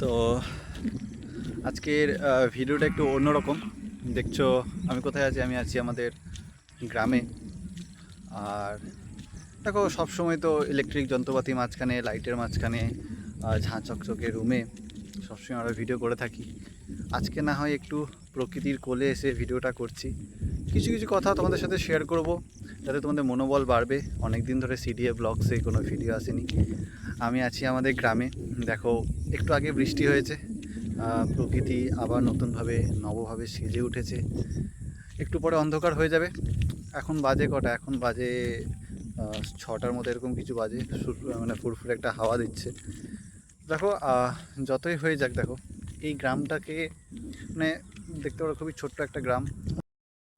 তো আজকের ভিডিওটা একটু অন্যরকম। দেখছো আমি কোথায় আছি? আমি আছি আমাদের গ্রামে। আর দেখো, সবসময় তো ইলেকট্রিক যন্ত্রপাতি মাঝখানে, লাইটের মাঝখানে, ঝাঁ চকচকে রুমে সবসময় আমরা ভিডিও করে থাকি। আজকে না হয় একটু প্রকৃতির কোলে এসে ভিডিওটা করছি। কিছু কিছু কথা তোমাদের সাথে শেয়ার করব, যাতে তোমাদের মনোবল বাড়বে। অনেক দিন ধরে সিডিএ ব্লগসে কোনো ভিডিও আসেনি। আমি আছি আমাদের গ্রামে। দেখো, একটু আগে বৃষ্টি হয়েছে, প্রকৃতি আবার নতুনভাবে নবভাবে সেজে উঠেছে। একটু পরে অন্ধকার হয়ে যাবে। এখন বাজে কটা? এখন বাজে 6টার মতো এরকম কিছু বাজে। মানে ফুরফুরে একটা হাওয়া দিচ্ছে। দেখো, যতই হয়ে যাক, দেখো এই গ্রামটাকে মানে দেখতে পারো খুবই ছোট্ট একটা গ্রাম।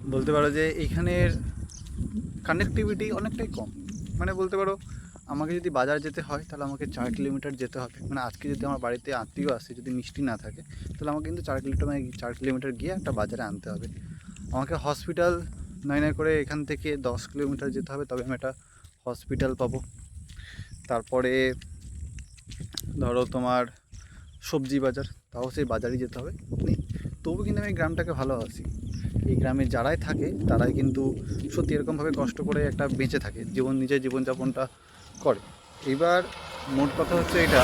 বলতে পারো যে এইখানের কানেক্টিভিটি অনেকটাই কম। মানে বলতে পারো, আমাকে যদি বাজার যেতে হয় তাহলে আমাকে 4 কিলোমিটার যেতে হবে। মানে আজকে যদি আমার বাড়িতে আত্মীয় আসে, যদি মিষ্টি না থাকে, তাহলে আমাকে কিন্তু 4 কিলোমিটার গিয়ে একটা বাজারে আনতে হবে। আমাকে হসপিটাল নয় নয় করে এখান থেকে 10 কিলোমিটার যেতে হবে, তবে আমি একটা হসপিটাল পাবো। তারপরে ধরো তোমার সবজি বাজার, তাও সেই বাজারই যেতে হবে। নেই, তবু কিন্তু আমি গ্রামটাকে ভালোবাসি। এই গ্রামে যারাই থাকে তারাই কিন্তু সত্যি এরকমভাবে কষ্ট করে একটা বেঁচে থাকে, নিজের জীবনযাপনটা করে। এবার মোট কথা হচ্ছে এটা,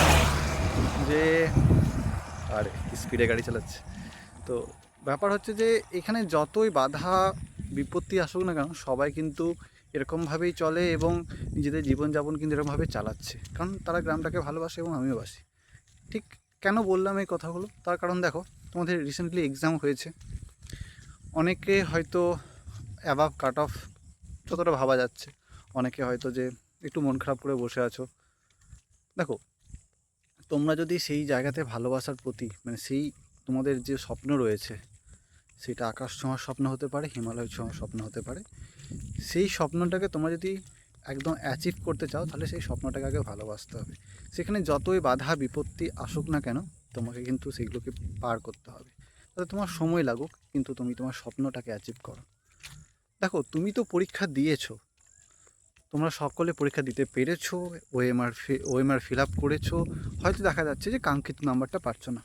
যে আর স্পিডে গাড়ি চালাচ্ছে। তো ব্যাপার হচ্ছে যে এখানে যতই বাধা বিপত্তি আসুক না কেন, সবাই কিন্তু এরকমভাবেই চলে এবং নিজেদের জীবনযাপন কিন্তু এরকমভাবে চালাচ্ছে, কারণ তারা গ্রামটাকে ভালোবাসে এবং আমিও বাসি। ঠিক কেন বললাম এই কথাগুলো? তার কারণ দেখো, তোমাদের রিসেন্টলি এক্সাম হয়েছে। অনেকে হয়তো অ্যাবাভ কাট অফ যতটা ভাবা যাচ্ছে, অনেকে হয়তো যে একটু মন খারাপ করে বসে আছো। দেখো, তোমরা যদি সেই জায়গাতে ভালোবাসার প্রতি, মানে সেই তোমাদের যে স্বপ্ন রয়েছে, সেটা আকাশ ছোঁয়ার স্বপ্ন হতে পারে, হিমালয় ছোঁয়ার স্বপ্ন হতে পারে, সেই স্বপ্নটাকে তোমরা যদি একদম অ্যাচিভ করতে চাও, তাহলে সেই স্বপ্নটাকে আগে ভালোবাসতে হবে। সেখানে যতই বাধা বিপত্তি আসুক না কেন, তোমাকে কিন্তু সেগুলোকে পার করতে হবে। তাহলে তোমার সময় লাগুক, কিন্তু তুমি তোমার স্বপ্নটাকে অ্যাচিভ করো। দেখো, তুমি তো পরীক্ষা দিয়েছো, তোমরা সকলে পরীক্ষা দিতে পেরেছো, ওএমআর ফিল আপ করেছো। হয়তো দেখা যাচ্ছে যে কাঙ্ক্ষিত নাম্বারটা পাচ্ছ না,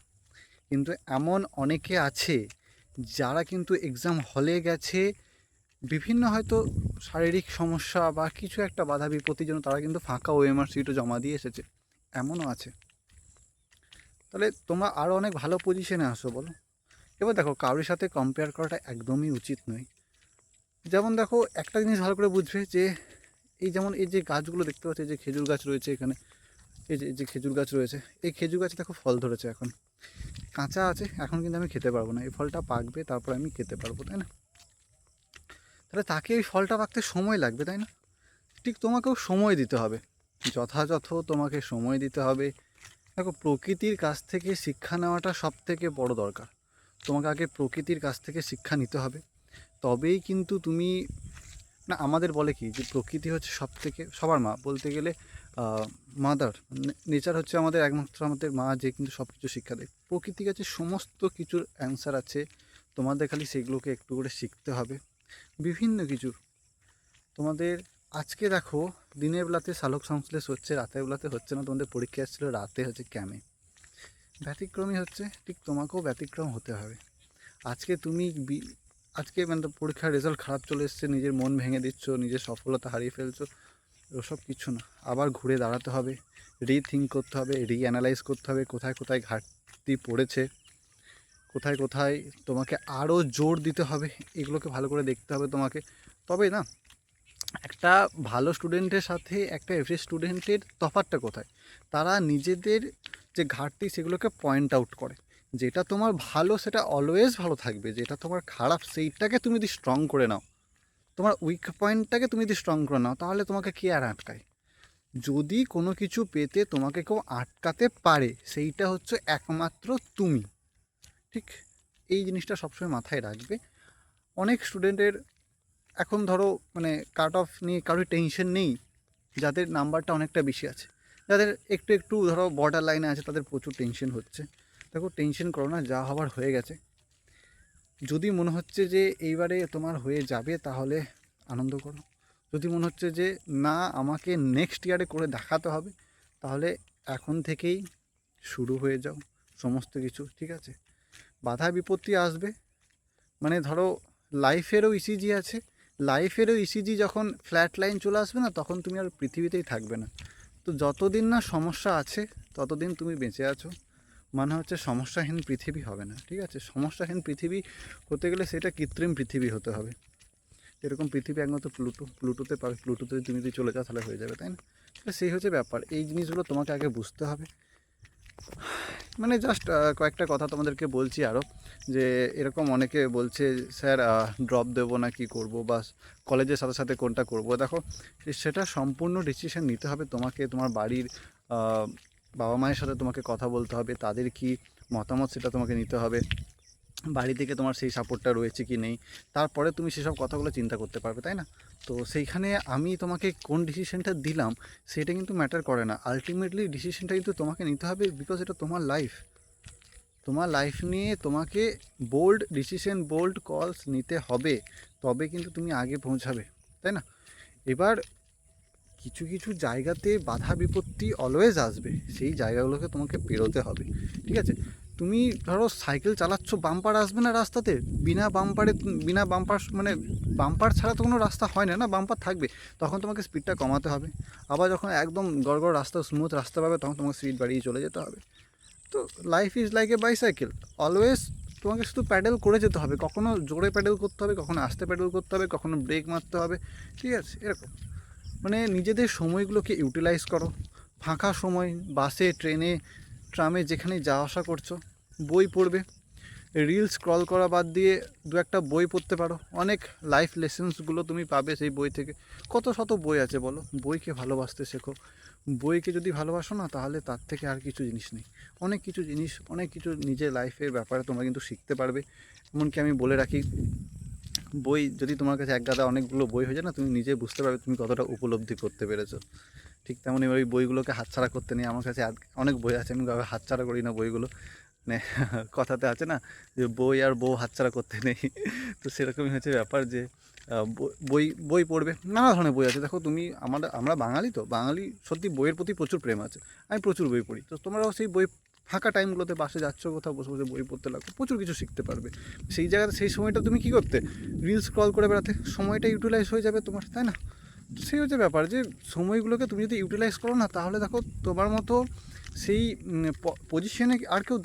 কিন্তু এমন অনেকে আছে যারা কিন্তু এক্সাম হলে গেছে, বিভিন্ন হয়তো শারীরিক সমস্যা বা কিছু একটা বাধা বিপত্তির জন্য তারা কিন্তু ফাঁকা ওএমআর সিটও জমা দিয়ে এসেছে, এমনও আছে। তাহলে তোমরা আরও অনেক ভালো পজিশনে আসো, বলো। এবার দেখো, কারোর সাথে কম্পেয়ার করাটা একদমই উচিত নয়। যেমন দেখো, একটা জিনিস ভালো করে বুঝবে যে যেমন এই যে গাছগুলো দেখতে পাচ্ছি, যে খেজুর গাছ রয়েছে এখানে, এই যে খেজুর গাছ রয়েছে, এই খেজুর গাছে দেখো ফল ধরেছে। এখন কাঁচা আছে, এখন কিন্তু আমি খেতে পারবো না। এই ফলটা পাকবে, তারপর আমি খেতে পারবো, তাই না? তাহলে তাকে এই ফলটা পাকতে সময় লাগবে, তাই না? ঠিক তোমাকেও সময় দিতে হবে, যথাযথ তোমাকে সময় দিতে হবে। দেখো, প্রকৃতির কাছ থেকে শিক্ষা নেওয়াটা সবথেকে বড় দরকার। তোমাকে আগে প্রকৃতির কাছ থেকে শিক্ষা নিতে হবে, তবেই কিন্তু তুমি, না আমাদের বলে কি, যে প্রকৃতি হচ্ছে সবথেকে সবার মা বলতে গেলে। মাদার, নেচার হচ্ছে আমাদের একমাত্র আমাদের মা, যে কিন্তু সব কিছু শিক্ষা দেয়। প্রকৃতির কাছে সমস্ত কিছুর অ্যান্সার আছে, তোমাদের খালি সেগুলোকে একটু করে শিখতে হবে। বিভিন্ন কিছু তোমাদের, আজকে দেখো, দিনের বেলাতে সালোক সংশ্লেষ হচ্ছে, রাতের বেলাতে হচ্ছে না। তোমাদের পরীক্ষা এসেছিলো রাতে, হচ্ছে ক্যামে। ব্যতিক্রমী হচ্ছে, ঠিক তোমাকেও ব্যতিক্রম হতে হবে। আজকে তুমি আজকে মানে পরীক্ষার রেজাল্ট খারাপ চলে এসছে, নিজের মন ভেঙে দিচ্ছ, নিজের সফলতা হারিয়ে ফেলছো, ওসব কিছু না। আবার ঘুরে দাঁড়াতে হবে, রিথিঙ্ক করতে হবে, রিঅ্যানালাইজ করতে হবে, কোথায় কোথায় ঘাটতি পড়েছে, কোথায় কোথায় তোমাকে আরও জোর দিতে হবে, এগুলোকে ভালো করে দেখতে হবে তোমাকে। তবে না, একটা ভালো স্টুডেন্টের সাথে একটা এভারেজ স্টুডেন্টের তফাৎটা কোথায়? তারা নিজেদের যে ঘাটতি সেগুলোকে পয়েন্ট আউট করে। যেটা তোমার ভালো সেটা অলওয়েজ ভালো থাকবে, যেটা তোমার খারাপ সেইটাকে তুমি যদি স্ট্রং করে নাও, তোমার উইক পয়েন্টটাকে তুমি যদি স্ট্রং করে নাও, তাহলে তোমাকে কে আর আটকায়? যদি কোনো কিছু পেতে তোমাকে কেউ আটকাতে পারে, সেইটা হচ্ছে একমাত্র তুমি। ঠিক এই জিনিসটা সবসময় মাথায় রাখবে। অনেক স্টুডেন্টের এখন ধরো মানে কাট অফ নিয়ে কারোর টেনশন নেই, যাদের নাম্বারটা অনেকটা বেশি আছে। যাদের একটু একটু ধরো বর্ডার লাইনে আছে, তাদের প্রচুর টেনশন হচ্ছে। দেখো, টেনশন করো না, যা হওয়ার হয়ে গেছে। যদি মনে হচ্ছে যে এইবারে তোমার হয়ে যাবে, তাহলে আনন্দ করো। যদি মনে হচ্ছে যে না, আমাকে নেক্সট ইয়ারে করে দেখাতে হবে, তাহলে এখন থেকেই শুরু হয়ে যাও, সমস্ত কিছু, ঠিক আছে? বাধা বিপত্তি আসবে, মানে ধরো লাইফেরও ইসিজি আছে, লাইফেরও ইসিজি যখন ফ্ল্যাট লাইন চলে আসবে না, তখন তুমি আর পৃথিবীতেই থাকবে না। তো যতদিন না সমস্যা আছে ততদিন তুমি বেঁচে আছো, মানে হচ্ছে সমস্যাহীন পৃথিবী হবে না, ঠিক আছে? সমস্যাহীন পৃথিবী হতে গেলে সেটা কৃত্রিম পৃথিবী হতে হবে। এরকম পৃথিবী একমাত্র প্লুটোতে পাবে, প্লুটোতে তুমি যদি চলে যাও তাহলে হয়ে যাবে, তাই না? তো সেই হচ্ছে ব্যাপার, এই জিনিসগুলো তোমাকে আগে বুঝতে হবে। মানে জাস্ট কয়েকটা কথা তোমাদেরকে বলছি আরও, যে এরকম অনেকে বলছে স্যার ড্রপ দেবো না কি করব, বা কলেজের সাথে সাথে কোনটা করব। দেখো, সেটা সম্পূর্ণ ডিসিশন নিতে হবে তোমাকে, তোমার বাড়ির বাবা মায়ের সাথে তোমাকে কথা বলতে হবে, তাদের কি মতামত সেটা তোমাকে নিতে হবে, বাড়ি থেকে তোমার সেই সাপোর্টটা রয়েছে কি নেই, তারপরে তুমি সেসব কথাগুলো চিন্তা করতে পারবে, তাই না? তো সেইখানে আমি তোমাকে কোন ডিসিশনটা দিলাম সেটা কিন্তু ম্যাটার করে না, আলটিমেটলি ডিসিশনটা কিন্তু তোমাকে নিতে হবে, বিকজ এটা তোমার লাইফ। তোমার লাইফ নিয়ে তোমাকে বোল্ড ডিসিশন, বোল্ড কলস নিতে হবে, তবে কিন্তু তুমি আগে পৌঁছাবে, তাই না? এবার কিছু কিছু জায়গাতে বাধা বিপত্তি অলওয়েজ আসবে, সেই জায়গাগুলোকে তোমাকে পেরোতে হবে, ঠিক আছে? তুমি ধরো সাইকেল চালাচ্ছ, বাম্পার আসবে না রাস্তাতে, বিনা বাম্পারে, বিনা বাম্পার মানে বাম্পার ছাড়া তো কোনো রাস্তা হয় না, না বাম্পার থাকবে, তখন তোমাকে স্পিডটা কমাতে হবে। আবার যখন একদম গড়গড় রাস্তা, স্মুথ রাস্তা পাবে, তখন তোমাকে স্পিড বাড়িয়ে চলে যেতে হবে। তো life is like a bicycle, always তোমাকে শুধু প্যাডেল করে যেতে হবে, কখনো জোরে প্যাডেল করতে হবে, কখনো আস্তে প্যাডেল করতে হবে, কখনো ব্রেক মারতে হবে, ঠিক আছে? এরকম মানে নিজেদের সময়গুলোকে ইউটিলাইজ করো। ফাঁকা সময় বাসে, ট্রেনে, ট্রামে যেখানে যাওয়া আসা করছো, বই পড়বে। রিল স্ক্রল করা বাদ দিয়ে দু একটা বই পড়তে পারো, অনেক লাইফ লেসেন্সগুলো তুমি পাবে সেই বই থেকে। কত শত বই আছে বলো, বইকে ভালোবাসতে শেখো। বইকে যদি ভালোবাসো না, তাহলে তার থেকে আর কিছু জিনিস নেই। অনেক কিছু জিনিস, অনেক কিছু নিজের লাইফের ব্যাপারে তোমরা কিন্তু শিখতে পারবে। এমনকি আমি বলে রাখি, বই যদি তোমার কাছে এক গাদা অনেকগুলো বই হয়ে যায় না, তুমি নিজে বুঝতে পারবে তুমি কতটা উপলব্ধি করতে পেরেছো। ঠিক তেমনই ওই বইগুলোকে হাতছাড়া করতে নেই। আমার কাছে অনেক বই আছে, আমি হাতছাড়া করি না বইগুলো। মানে কথাতে আছে না যে বই আর বউ হাতছাড়া করতে নেই, তো সেরকমই হচ্ছে ব্যাপার যে বই বই পড়বে। নানা ধরনের বই আছে, দেখো তুমি আমরা বাঙালি, তো বাঙালি সত্যি বইয়ের প্রতি প্রচুর প্রেম আছে। আমি প্রচুর বই পড়ি, তো তোমরাও সেই বই ফাঁকা টাইমগুলোতে বাসে যাচ্ছ কোথাও, বসে বসে বই পড়তে লাগো, প্রচুর কিছু শিখতে পারবে। সেই জায়গাতে সেই সময়টা তুমি কী করতে, রিলস স্ক্রল করে বেড়াতে, সময়টা ইউটিলাইজ হয়ে যাবে তোমার, তাই না? সেই হচ্ছে ব্যাপার যে সময়গুলোকে তুমি যদি ইউটিলাইজ করো না, তাহলে দেখো তোমার মতো সেই পজিশনে আর কেউ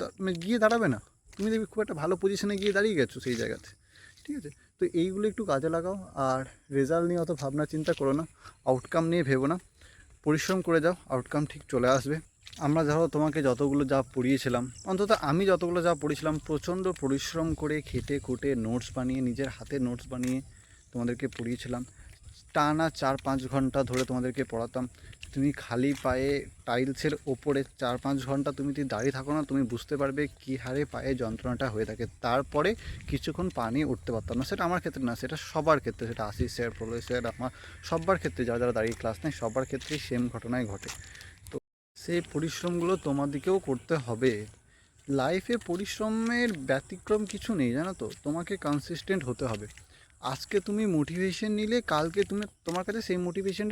গিয়ে দাঁড়াবে না। তুমি দেখবি খুব একটা ভালো পজিশনে গিয়ে দাঁড়িয়ে গেছো সেই জায়গাতে, ঠিক আছে? তো এইগুলো একটু কাজে লাগাও, আর রেজাল্ট নিয়ে অত ভাবনা চিন্তা করো না, আউটকাম নিয়ে ভেবো না, পরিশ্রম করে যাও, আউটকাম ঠিক চলে আসবে। আমরা ধরো তোমাকে যতগুলো যা পড়িয়েছিলাম, অন্তত আমি যতগুলো যা পড়িয়েছিলাম, প্রচণ্ড পরিশ্রম করে খেটে খুঁটে নোটস বানিয়ে, নিজের হাতে নোটস বানিয়ে তোমাদেরকে পড়িয়েছিলাম। টানা 4-5 ঘন্টা ধরে তোমাদেরকে পড়াতাম। তুমি খালি পায়ে টাইলসের ওপরে 4-5 ঘন্টা তুমি যদি দাঁড়িয়ে থাকো না, তুমি বুঝতে পারবে কী হারে পায়ে যন্ত্রণাটা হয়ে থাকে। তারপরে কিছুক্ষণ পানি উঠতে পারতাম না, সেটা আমার ক্ষেত্রে না, সেটা সবার ক্ষেত্রে, সেটা আশিস স্যার, প্রলয় স্যার, আমার সবার ক্ষেত্রে, যারা যারা দাঁড়িয়ে ক্লাস নেয় সবার ক্ষেত্রেই সেম ঘটনাই ঘটে। তো সেই পরিশ্রমগুলো তোমাদেরকেও করতে হবে। লাইফে পরিশ্রমের ব্যতিক্রম কিছু নেই, জানো তো? তোমাকে কনসিস্টেন্ট হতে হবে। আজকে তুমি মোটিভেশন নিলে, কালকে তোমার কাছে সেই মোটিভেশন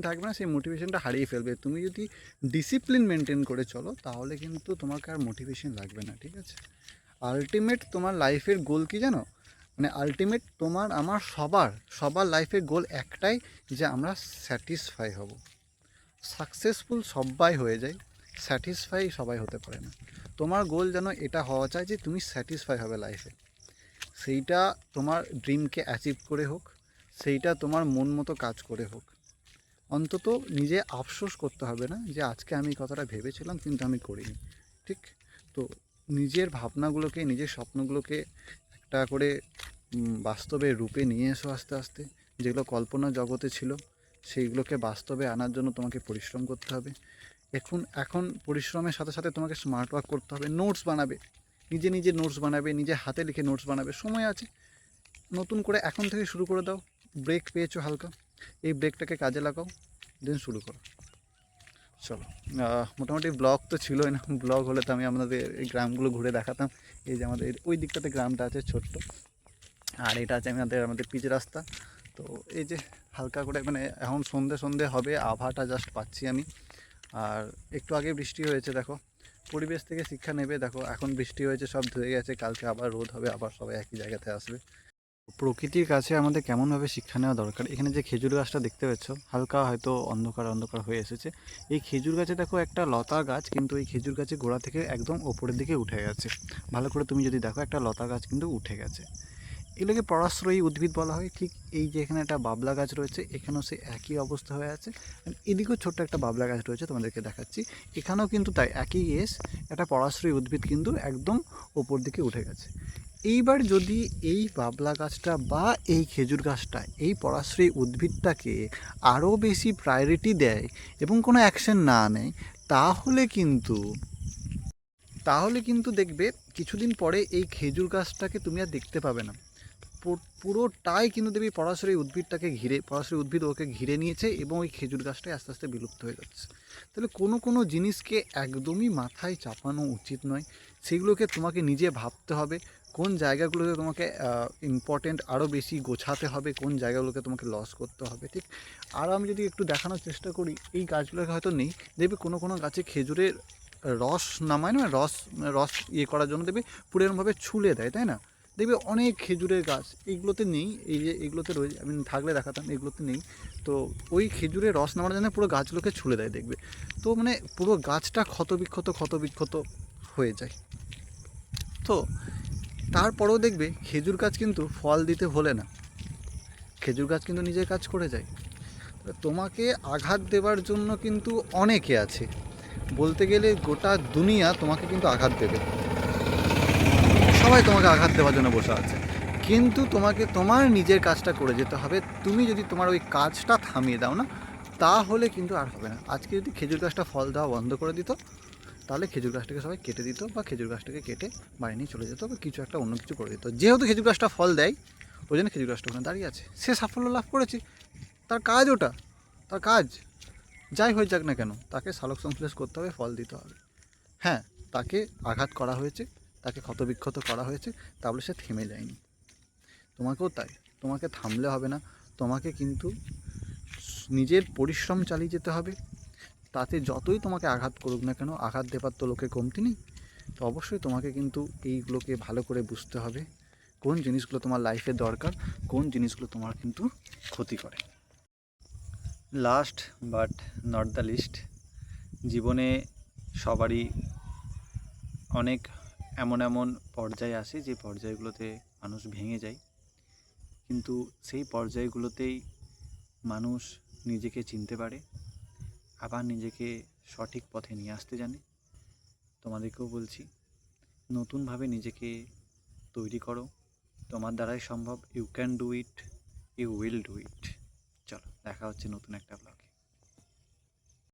থাকবে না, সেই মোটিভেশনটা হারিয়ে ফেলবে। তুমি যদি ডিসিপ্লিন মেনটেন করে চলো, তাহলে কিন্তু তোমাকে আর মোটিভেশন লাগবে না, ঠিক আছে? আলটিমেট তোমার লাইফের গোল কি জানো? মানে আলটিমেট তোমার আমার সবার লাইফের গোল একটাই, যে আমরা স্যাটিসফাই হব। সাকসেসফুল সবাই হয়ে যায়, স্যাটিসফাই সবাই হতে পারে না। তোমার গোল যেন এটা হওয়া চাই যে তুমি স্যাটিসফাই হবে লাইফে, সেইটা তোমার ড্রিমকে অ্যাচিভ করে হোক, সেইটা তোমার মন মতো কাজ করে হোক। অন্তত নিজে আফসোস করতে হবে না যে আজকে আমি কথাটা ভেবেছিলাম কিন্তু আমি করিনি, ঠিক? তো নিজের ভাবনাগুলোকে, নিজের স্বপ্নগুলোকে একটা করে বাস্তবে রূপে নিয়ে এসো আস্তে আস্তে। যেগুলো কল্পনা জগতে ছিল, সেইগুলোকে বাস্তবে আনার জন্য তোমাকে পরিশ্রম করতে হবে। এখন পরিশ্রমের সাথে সাথে তোমাকে স্মার্ট ওয়ার্ক করতে হবে, নোটস বানাবে, নিজে নিজে নোটস বানাবে, নিজে হাতে লিখে নোটস বানাবে। সময় আছে, নতুন করে এখন থেকে শুরু করে দাও। ব্রেক পেয়েছো হালকা, এই ব্রেকটাকে কাজে লাগাও, দেন শুরু করো। চলো, মোটামুটি ব্লগ তো ছিলই না, ব্লগ হলে তো আমি আপনাদের এই গ্রামগুলো ঘুরে দেখাতাম। এই যে আমাদের ওই দিকটাতে গ্রামটা আছে ছোট্ট, আর এটা আছে আমাদের পিচ রাস্তা। তো এই যে হালকা করে, মানে এখন সন্ধে সন্ধে হবে, আবহাওয়াটা জাস্ট পাচ্ছি আমি। আর একটু আগে বৃষ্টি হয়েছে দেখো, পরিবেশ থেকে শিক্ষা নেবে। দেখো এখন বৃষ্টি হয়েছে, সব ধুয়ে গেছে, কালকে আবার রোদ হবে, আবার সবাই একই জায়গাতে আসবে। প্রকৃতির কাছে আমাদের কেমনভাবে শিক্ষা নেওয়া দরকার। এখানে যে খেজুর গাছটা দেখতে পাচ্ছ, হালকা হয়তো অন্ধকার অন্ধকার হয়ে এসেছে। এই খেজুর গাছে দেখো একটা লতা গাছ, কিন্তু এই খেজুর গাছের গোড়া থেকে একদম ওপরের দিকে উঠে গেছে। ভালো করে তুমি যদি দেখো, একটা লতা গাছ কিন্তু উঠে গেছে। এগুলোকে পরাশ্রয়ী উদ্ভিদ বলা হয়। ঠিক এই যে এখানে একটা বাবলা গাছ রয়েছে, এখানেও সে একই অবস্থা হয়ে আছে। এদিকেও ছোট্ট একটা বাবলা গাছ রয়েছে, তোমাদেরকে দেখাচ্ছি। এখানেও কিন্তু তাই একই কেস, একটা পরাশ্রয়ী উদ্ভিদ কিন্তু একদম ওপর দিকে উঠে গেছে। এইবার যদি এই বাবলা গাছটা বা এই খেজুর গাছটা এই পরাশ্রয়ী উদ্ভিদটাকে আরও বেশি প্রায়োরিটি দেয় এবং কোনো অ্যাকশন না নেয়, তাহলে কিন্তু দেখবে কিছুদিন পরে এই খেজুর গাছটাকে তুমি আর দেখতে পাবে না। পুরোটাই কিন্তু দেবী পরাশরী উদ্ভিদটাকে ঘিরে, পরাশরী উদ্ভিদ ওকে ঘিরে নিয়েছে এবং ওই খেজুর গাছটাই আস্তে আস্তে বিলুপ্ত হয়ে যাচ্ছে। তাহলে কোনো জিনিসকে একদমই মাথায় চাপানো উচিত নয়। সেগুলোকে তোমাকে নিজে ভাবতে হবে, কোন জায়গাগুলোতে তোমাকে ইম্পর্টেন্ট আরও বেশি গোছাতে হবে, কোন জায়গাগুলোকে তোমাকে লস করতে হবে, ঠিক। আর আমি যদি একটু দেখানোর চেষ্টা করি, এই গাছগুলোকে হয়তো নেই, দেখবে কোনো গাছে খেজুরের রস নামায় না, রস রস করার জন্য দেখবে পুরো এরকমভাবে ছুলে দেয়, তাই না? দেখবে অনেক খেজুরের গাছ এইগুলোতে নেই, এই যে এইগুলোতে রয়েছে, আমি থাকলে দেখাতাম, এগুলোতে নেই। তো ওই খেজুরের রস নেওয়ার জন্য পুরো গাছগুলোকে ছুলে দেয় দেখবে। তো মানে পুরো গাছটা ক্ষত বিক্ষত হয়ে যায়। তো তারপরেও দেখবে খেজুর গাছ কিন্তু ফল দিতে ভোলে না, খেজুর গাছ কিন্তু নিজের কাজ করে যায়। তোমাকে আঘাত দেওয়ার জন্য কিন্তু অনেকে আছে, বলতে গেলে গোটা দুনিয়া তোমাকে কিন্তু আঘাত দেবে, সবাই তোমাকে আঘাত দেওয়ার জন্য বসে আছে। কিন্তু তোমাকে তোমার নিজের কাজটা করে যেতে হবে। তুমি যদি তোমার ওই কাজটা থামিয়ে দাও না, তাহলে কিন্তু আর হবে না। আজকে যদি খেজুর গাছটা ফল দেওয়া বন্ধ করে দিত, তাহলে খেজুর গাছটাকে সবাই কেটে দিত, বা খেজুর গাছটাকে কেটে বাড়ি নিয়ে চলে যেত, বা কিছু একটা অন্য কিছু করে দিত। যেহেতু খেজুর গাছটা ফল দেয়, ওই জন্য খেজুর গাছটা ওখানে দাঁড়িয়ে আছে, সে সাফল্য লাভ করেছে, তার কাজ ওটা, তার কাজ যাই হয়ে যাক না কেন, তাকে সালোক সংশ্লেষ করতে হবে, ফল দিতে হবে। হ্যাঁ, তাকে আঘাত করা হয়েছে, তাকে ক্ষতবিক্ষত করা হয়েছে, তাহলে সে থেমে যায়নি। তোমাকেও তাই, তোমাকে থামলে হবে না, তোমাকে কিন্তু নিজের পরিশ্রম চালিয়ে যেতে হবে। তাতে যতই তোমাকে আঘাত করুক না কেন, আঘাত দেবার তো লোকে কমতি নেই। তো অবশ্যই তোমাকে কিন্তু এইগুলোকে ভালো করে বুঝতে হবে, কোন জিনিসগুলো তোমার লাইফে দরকার, কোন জিনিসগুলো তোমার কিন্তু ক্ষতি করে। Last but not the least, জীবনে সবারই অনেক এমন পর্যায় আসে যে পর্যায়গুলোতে মানুষ ভেঙে যায়, কিন্তু সেই পর্যায়গুলোতেই মানুষ নিজেকে চিনতে পারে, আবার নিজেকে সঠিক পথে নিয়ে আসতে জানে। তোমাদেরকেও বলছি, নতুনভাবে নিজেকে তৈরি করো, তোমার দ্বারাই সম্ভব। You can do it, you will do it. চলো, দেখা হচ্ছে নতুন একটা ব্লগ।